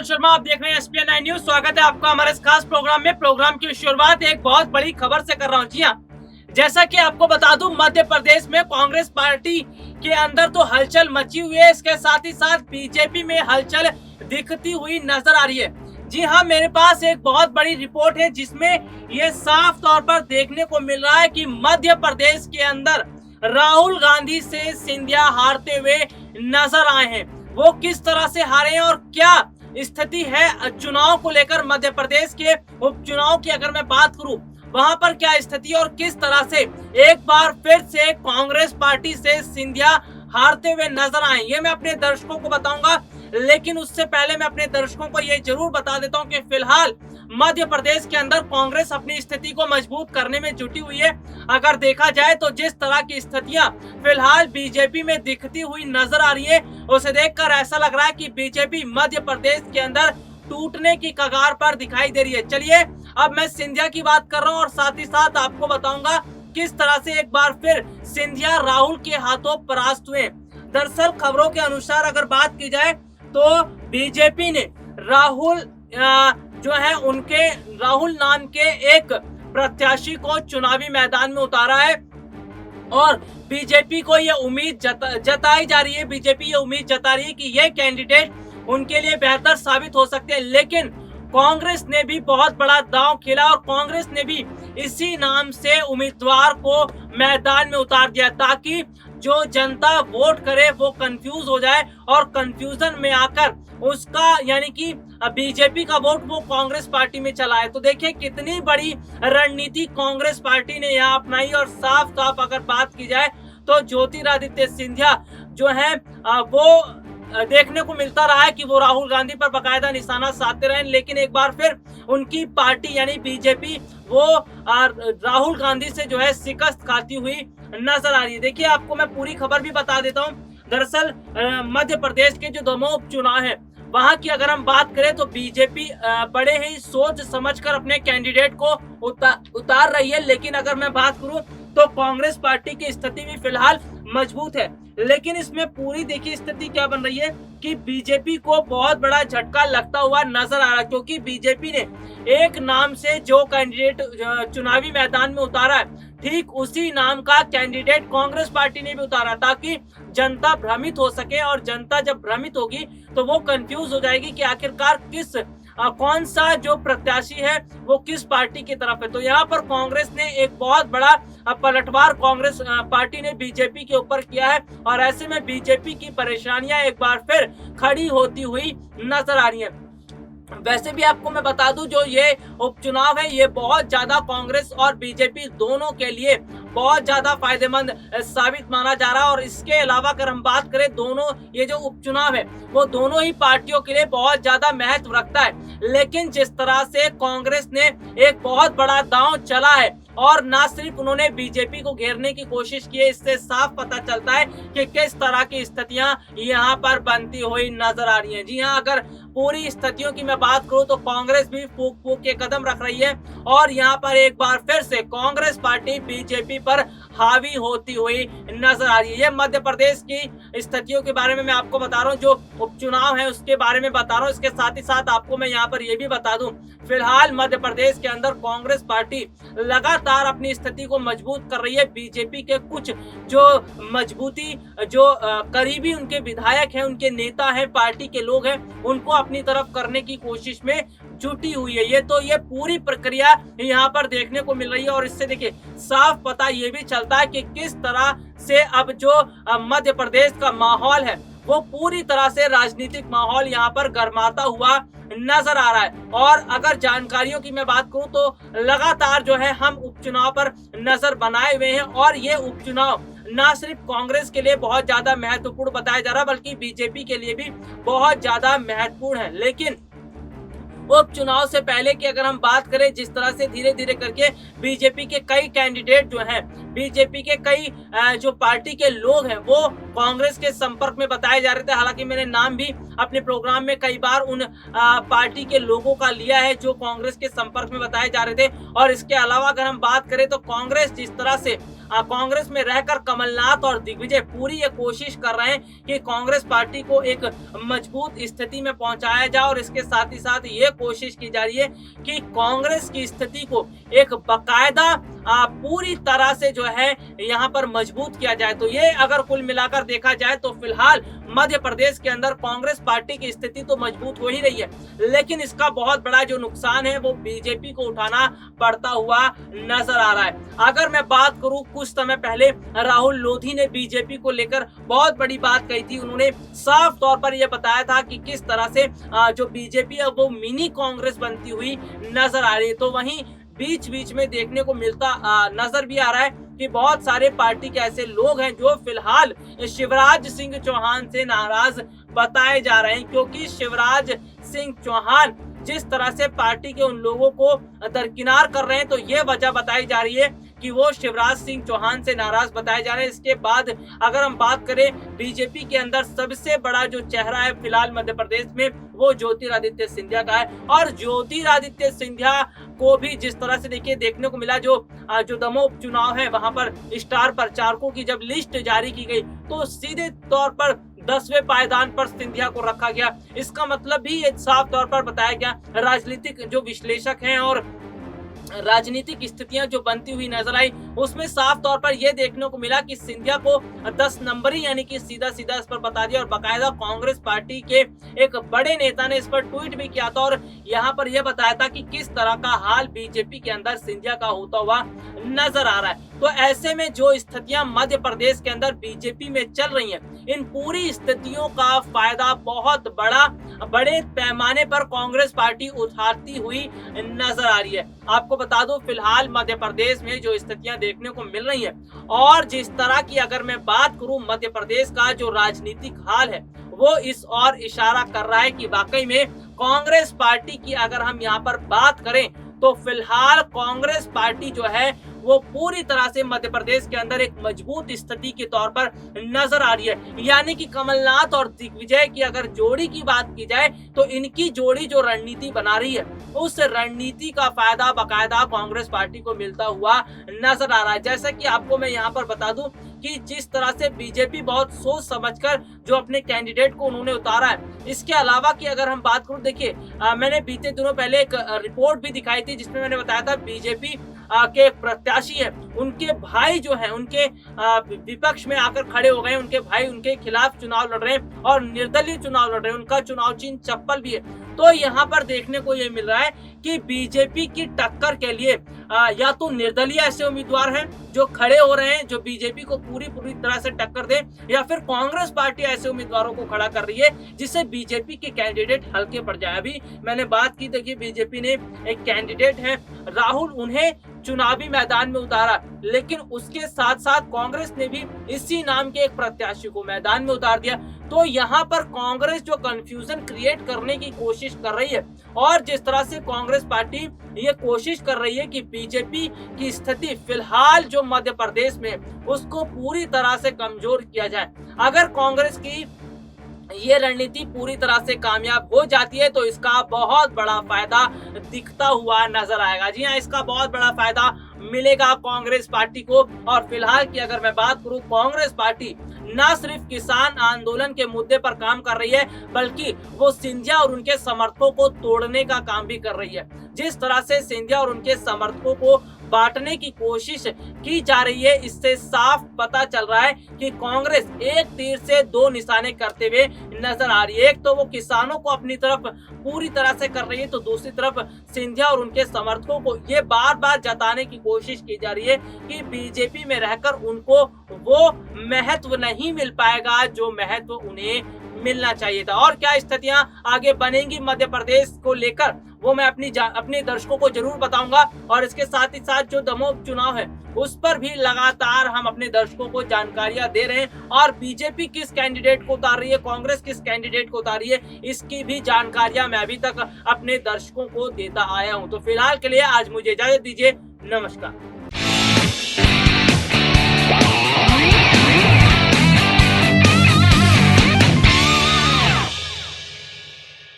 शर्मा, आप देख रहे हैं एसपीएन 9 न्यूज। स्वागत है आपका हमारे इस खास प्रोग्राम में। प्रोग्राम की शुरुआत एक बहुत बड़ी खबर से कर रहा हूं। जी हां, जैसा कि आपको बता दूं, मध्य प्रदेश में कांग्रेस पार्टी के अंदर तो हलचल मची हुई है, इसके साथ ही साथ बीजेपी में हलचल दिखती हुई नजर आ रही है। जी हां, मेरे पास एक बहुत बड़ी रिपोर्ट है जिसमें ये साफ तौर पर देखने को मिल रहा है कि मध्य प्रदेश के अंदर राहुल गांधी से सिंधिया हारते हुए नजर आए हैं। वो किस तरह से हारे हैं और क्या स्थिति है चुनाव को लेकर, मध्य प्रदेश के उपचुनाव की अगर मैं बात करूं, वहां पर क्या स्थिति और किस तरह से एक बार फिर से कांग्रेस पार्टी से सिंधिया हारते हुए नजर आए, ये मैं अपने दर्शकों को बताऊंगा। लेकिन उससे पहले मैं अपने दर्शकों को ये जरूर बता देता हूं कि फिलहाल मध्य प्रदेश के अंदर कांग्रेस अपनी स्थिति को मजबूत करने में जुटी हुई है। अगर देखा जाए तो जिस तरह की स्थितियां फिलहाल बीजेपी में दिखती हुई नजर आ रही है, उसे देखकर ऐसा लग रहा है कि बीजेपी मध्य प्रदेश के अंदर टूटने की कगार पर दिखाई दे रही है। चलिए, अब मैं सिंधिया की बात कर रहा हूं और साथ ही साथ आपको बताऊंगा किस तरह से एक बार फिर सिंधिया राहुल के हाथों परास्त हुए। दरअसल खबरों के अनुसार अगर बात की जाए तो बीजेपी ने राहुल राहुल नाम के एक प्रत्याशी को चुनावी मैदान में उतारा है और बीजेपी को ये उम्मीद जताई जा रही है, बीजेपी ये उम्मीद जता रही है कि ये कैंडिडेट उनके लिए बेहतर साबित हो सकते हैं। लेकिन कांग्रेस ने भी बहुत बड़ा दांव खेला और कांग्रेस ने भी इसी नाम से उम्मीदवार को मैदान में उतार दिया ताकि जो जनता वोट करे वो कंफ्यूज हो जाए और कंफ्यूजन में आकर उसका यानी कि बीजेपी का वोट वो कांग्रेस पार्टी में चला है। तो देखिए कितनी बड़ी रणनीति कांग्रेस पार्टी ने यहाँ अपनाई। और साफ साफ अगर बात की जाए तो ज्योतिरादित्य सिंधिया जो है वो देखने को मिलता रहा है कि वो राहुल गांधी पर बकायदा निशाना साधते रहे, लेकिन एक बार फिर उनकी पार्टी यानी बीजेपी वो राहुल गांधी से जो है शिकस्त खाती हुई नजर आ रही है। देखिए, आपको मैं पूरी खबर भी बता देता हूँ। दरअसल मध्य प्रदेश के जो दोनों उपचुनाव हैं वहां की अगर हम बात करें तो बीजेपी बड़े ही सोच समझकर अपने कैंडिडेट को उतार रही है। लेकिन अगर मैं बात करूं तो कांग्रेस पार्टी की स्थिति भी फिलहाल मजबूत है। लेकिन इसमें पूरी देखिए स्थिति क्या बन रही है कि बीजेपी को बहुत बड़ा झटका लगता हुआ नजर आ रहा है, क्योंकि बीजेपी ने एक नाम से जो कैंडिडेट चुनावी मैदान में उतारा है, ठीक उसी नाम का कैंडिडेट कांग्रेस पार्टी ने भी उतारा ताकि जनता भ्रमित हो सके। और जनता जब भ्रमित होगी तो वो कंफ्यूज हो जाएगी कि आखिरकार कौन सा जो प्रत्याशी है वो किस पार्टी की तरफ है। तो यहाँ पर कांग्रेस ने एक बहुत बड़ा पलटवार कांग्रेस पार्टी ने बीजेपी के ऊपर किया है और ऐसे में बीजेपी की परेशानियां एक बार फिर खड़ी होती हुई नजर आ रही है। वैसे भी आपको मैं बता दूं, जो ये उपचुनाव है ये बहुत ज्यादा कांग्रेस और बीजेपी दोनों के लिए बहुत ज्यादा फायदेमंद साबित माना जा रहा है। और इसके अलावा अगर हम बात करें, दोनों ये जो उपचुनाव है वो दोनों ही पार्टियों के लिए बहुत ज्यादा महत्व रखता है। लेकिन जिस तरह से कांग्रेस ने एक बहुत बड़ा दांव चला है और ना सिर्फ उन्होंने बीजेपी को घेरने की कोशिश की है, इससे साफ पता चलता है कि किस तरह की स्थितियां यहाँ पर बनती हुई नजर आ रही हैं। जी हाँ, अगर पूरी स्थितियों की मैं बात करूं तो कांग्रेस भी फूक फूक के कदम रख रही है और यहाँ पर एक बार फिर से कांग्रेस पार्टी बीजेपी पर हावी होती हुई नजर आ रही है। ये मध्य प्रदेश की स्थितियों के बारे में मैं आपको बता रहा हूँ, जो उपचुनाव है उसके बारे में बता रहा हूँ। इसके साथ ही साथ आपको मैं यहाँ पर ये भी बता दूं, फिलहाल मध्य प्रदेश के अंदर कांग्रेस पार्टी लगातार अपनी स्थिति को मजबूत कर रही है। बीजेपी के कुछ जो मजबूती जो करीबी उनके विधायक हैं, उनके नेता हैं, पार्टी के लोग हैं, उनको अपनी तरफ करने की कोशिश में जुटी हुई है। ये पूरी प्रक्रिया यहाँ पर देखने को मिल रही है और इससे देखिए साफ पता ये भी चलता है कि किस तरह से अब जो मध्य प्रदेश का माहौल है वो पूरी तरह से राजनीतिक माहौल यहाँ पर गर्माता हुआ नजर आ रहा है। और अगर जानकारियों की मैं बात करूं तो लगातार जो है हम उपचुनाव पर नजर बनाए हुए हैं और ये उपचुनाव ना सिर्फ कांग्रेस के लिए बहुत ज्यादा महत्वपूर्ण बताया जा रहा बल्कि बीजेपी के लिए भी बहुत ज्यादा महत्वपूर्ण है। लेकिन उपचुनाव से पहले की अगर हम बात करें, जिस तरह से धीरे धीरे करके बीजेपी के कई कैंडिडेट जो हैं, बीजेपी के कई जो पार्टी के लोग हैं वो कांग्रेस के संपर्क में बताए जा रहे थे। हालांकि मैंने नाम भी अपने प्रोग्राम में कई बार उन पार्टी के लोगों का लिया है जो कांग्रेस के संपर्क में बताए जा रहे थे। और इसके अलावा अगर हम बात करें तो कांग्रेस जिस तरह से कांग्रेस में रहकर कमलनाथ और दिग्विजय पूरी ये कोशिश कर रहे हैं कि कांग्रेस पार्टी को एक मजबूत स्थिति में पहुंचाया जाए, और इसके साथ ही साथ ये कोशिश की जा रही है कि कांग्रेस की स्थिति को एक बकायदा पूरी तरह से जो है यहाँ पर मजबूत किया जाए। तो ये अगर कुल मिलाकर देखा जाए तो फिलहाल मध्य प्रदेश के अंदर कांग्रेस पार्टी की स्थिति तो मजबूत हो ही रही है, लेकिन इसका बहुत बड़ा जो नुकसान है वो बीजेपी को उठाना पड़ता हुआ नजर आ रहा है। अगर मैं बात करूं, कुछ समय पहले राहुल लोधी ने बीजेपी को लेकर बहुत बड़ी बात कही थी। उन्होंने साफ तौर पर यह बताया था कि किस तरह से जो बीजेपी है वो मिनी कांग्रेस बनती हुई नजर आ रही है। तो वहीं बीच बीच में देखने को मिलता नजर भी आ रहा है कि बहुत सारे पार्टी के ऐसे लोग हैं जो फिलहाल शिवराज सिंह चौहान से नाराज बताए जा रहे हैं, क्योंकि शिवराज सिंह चौहान जिस तरह से पार्टी के उन लोगों को दरकिनार कर रहे हैं, तो ये वजह बताई जा रही है कि वो शिवराज सिंह चौहान से नाराज बताए जा रहे हैं। इसके बाद अगर हम बात करें बीजेपी के अंदर सबसे बड़ा जो चेहरा है फिलहाल मध्य प्रदेश में वो ज्योतिरादित्य सिंधिया का है। और ज्योतिरादित्य सिंधिया को भी जिस तरह से देखिए देखने को मिला, जो दमोह उपचुनाव है वहां पर स्टार प्रचारकों की जब लिस्ट जारी की गई तो सीधे तौर पर 10वें पायदान पर सिंधिया को रखा गया। इसका मतलब भी ये साफ तौर पर बताया गया। राजनीतिक जो विश्लेषक हैं और राजनीतिक स्थितियां जो बनती हुई नजर आई उसमें साफ तौर पर यह देखने को मिला कि सिंधिया को 10 नंबरी यानी कि सीधा सीधा इस पर बता दिया। और बाकायदा कांग्रेस पार्टी के एक बड़े नेता ने इस पर ट्वीट भी किया था और यहां पर यह बताया था कि किस तरह का हाल बीजेपी के अंदर सिंधिया का होता हुआ नजर आ रहा है। तो ऐसे में जो स्थितियां मध्य प्रदेश के अंदर बीजेपी में चल रही हैं, इन पूरी स्थितियों का फायदा बहुत बड़े पैमाने पर कांग्रेस पार्टी उठाती हुई नजर आ रही है। आपको बता दूं फिलहाल मध्य प्रदेश में जो स्थितियां देखने को मिल रही हैं और जिस तरह की अगर मैं बात करूं मध्य प्रदेश का जो राजनीतिक हाल है वो इस और इशारा कर रहा है कि वाकई में कांग्रेस पार्टी की अगर हम यहाँ पर बात करें तो फिलहाल कांग्रेस पार्टी जो है वो पूरी तरह से मध्य प्रदेश के अंदर एक मजबूत स्थिति के तौर पर नजर आ रही है। यानी कि कमलनाथ और दिग्विजय की अगर जोड़ी की बात की जाए तो इनकी जोड़ी जो रणनीति बना रही है उस रणनीति का फायदा बाकायदा कांग्रेस पार्टी को मिलता हुआ नजर आ रहा है। जैसा कि आपको मैं यहाँ पर बता दूं कि जिस तरह से बीजेपी बहुत सोच समझकर जो अपने कैंडिडेट को उन्होंने उतारा है, इसके अलावा की अगर हम बात करूं, देखिए मैंने बीते दिनों पहले एक रिपोर्ट भी दिखाई थी जिसमें मैंने बताया था बीजेपी के प्रत्याशी है उनके भाई जो है उनके विपक्ष में आकर खड़े हो गए, उनके भाई उनके खिलाफ चुनाव लड़ रहे हैं और निर्दलीय चुनाव लड़ रहे हैं, उनका चुनाव चिन्ह चप्पल भी है। तो यहाँ पर देखने को ये मिल रहा है कि बीजेपी की टक्कर के लिए या तो निर्दलीय ऐसे उम्मीदवार हैं जो खड़े हो रहे हैं जो बीजेपी को पूरी तरह से टक्कर दे, या फिर कांग्रेस पार्टी ऐसे उम्मीदवारों को खड़ा कर रही है जिससे बीजेपी के कैंडिडेट हल्के पड़ जाए। अभी मैंने बात की, देखिए बीजेपी ने एक कैंडिडेट है राहुल, उन्हें चुनावी मैदान में उतारा, लेकिन उसके साथ साथ कांग्रेस ने भी इसी नाम के एक प्रत्याशी को मैदान में उतार दिया। तो यहाँ पर कांग्रेस जो कंफ्यूजन क्रिएट करने की कोशिश कर रही है और जिस तरह से कांग्रेस पार्टी ये कोशिश कर रही है कि बीजेपी की स्थिति फिलहाल जो मध्य प्रदेश में उसको पूरी तरह से कमजोर किया जाए। अगर कांग्रेस की ये रणनीति पूरी तरह से कामयाब हो जाती है तो इसका बहुत बड़ा फायदा दिखता हुआ नजर आएगा। जी हाँ, इसका बहुत बड़ा फायदा मिलेगा कांग्रेस पार्टी को। और फिलहाल की अगर मैं बात करूं, कांग्रेस पार्टी न सिर्फ किसान आंदोलन के मुद्दे पर काम कर रही है बल्कि वो सिंधिया और उनके समर्थकों को तोड़ने का काम भी कर रही है। जिस तरह से सिंधिया और उनके समर्थकों को बांटने की कोशिश की जा रही है, इससे साफ पता चल रहा है कि कांग्रेस एक तीर से दो निशाने करते हुए नजर आ रही है। एक तो वो किसानों को अपनी तरफ पूरी तरह से कर रही है, तो दूसरी तरफ सिंधिया और उनके समर्थकों को ये बार बार जताने की कोशिश की जा रही है कि बीजेपी में रहकर उनको वो महत्व नहीं मिल पाएगा जो महत्व उन्हें मिलना चाहिए था। और क्या स्थितियां आगे बनेंगी मध्य प्रदेश को लेकर वो मैं अपने दर्शकों को जरूर बताऊंगा। और इसके साथ ही साथ जो दमोह चुनाव है उस पर भी लगातार हम अपने दर्शकों को जानकारियां दे रहे हैं और बीजेपी किस कैंडिडेट को उतार रही है, कांग्रेस किस कैंडिडेट को उतार रही है, इसकी भी जानकारियां मैं अभी तक अपने दर्शकों को देता आया हूं। तो फिलहाल के लिए आज मुझे इजाजत दीजिए, नमस्कार।